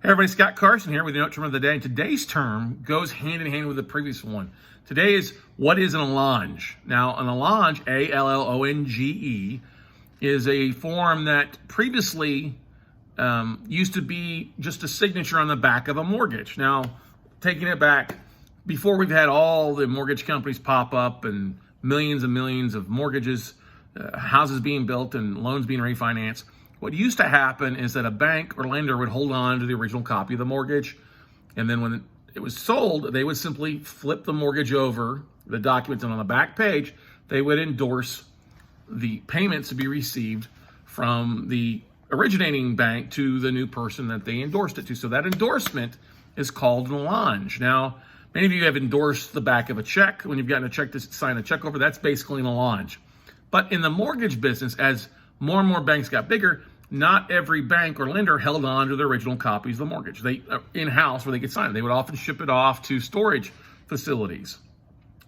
Hey everybody, Scott Carson here with the note term of the day. And today's term goes hand in hand with the previous one. Today is, what is an allonge? Now, an allonge, A-L-L-O-N-G-E, is a form that previously used to be just a signature on the back of a mortgage. Now, taking it back, before we've had all the mortgage companies pop up and millions of mortgages, houses being built and loans being refinanced, what used to happen is that a bank or lender would hold on to the original copy of the mortgage, and then when it was sold, they would simply flip the mortgage over, the documents, and on the back page, they would endorse the payments to be received from the originating bank to the new person that they endorsed it to. So that endorsement is called an allonge. Now, many of you have endorsed the back of a check. When you've gotten a check to sign a check over, that's basically an allonge. But in the mortgage business, as more and more banks got bigger, not every bank or lender held on to the original copies of the mortgage. They in-house where they could sign it. They would often ship it off to storage facilities.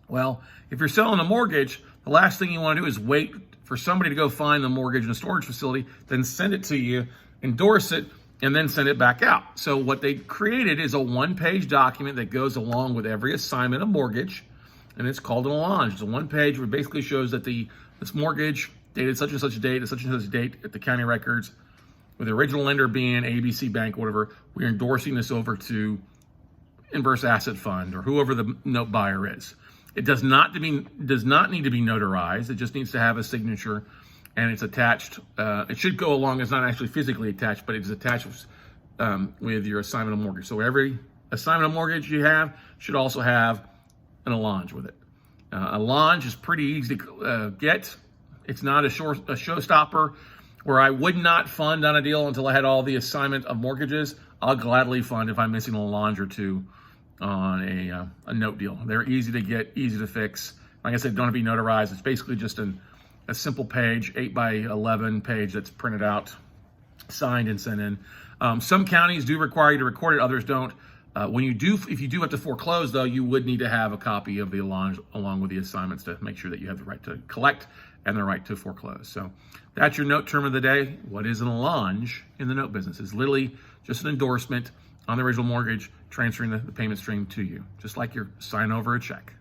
Well, if you're selling a mortgage, the last thing you want to do is wait for somebody to go find the mortgage in a storage facility, then send it to you, endorse it, and then send it back out. So what they created is a one-page document that goes along with every assignment of mortgage, and it's called an allonge. It's a one page where it basically shows that this mortgage dated such and such a date at such and such a date at the county records, with the original lender being ABC Bank, whatever. We're endorsing this over to Inverse Asset Fund or whoever the note buyer is. It does not need to be notarized. It just needs to have a signature, and it's attached. It should go along. It's not actually physically attached, but it's attached with your assignment of mortgage. So every assignment of mortgage you have should also have an allonge with it. Allonge is pretty easy to get. It's not a showstopper where I would not fund on a deal until I had all the assignment of mortgages. I'll gladly fund if I'm missing a allonge or two on a note deal. They're easy to get, easy to fix. Like I said, don't have to be notarized. It's basically just a simple page, 8x11 page that's printed out, signed, and sent in. Some counties do require you to record it, others don't. If you do have to foreclose, though, you would need to have a copy of the allonge along with the assignments to make sure that you have the right to collect and the right to foreclose. So that's your note term of the day. What is an allonge in the note business? It's literally just an endorsement on the original mortgage, transferring the payment stream to you, just like you're signing over a check.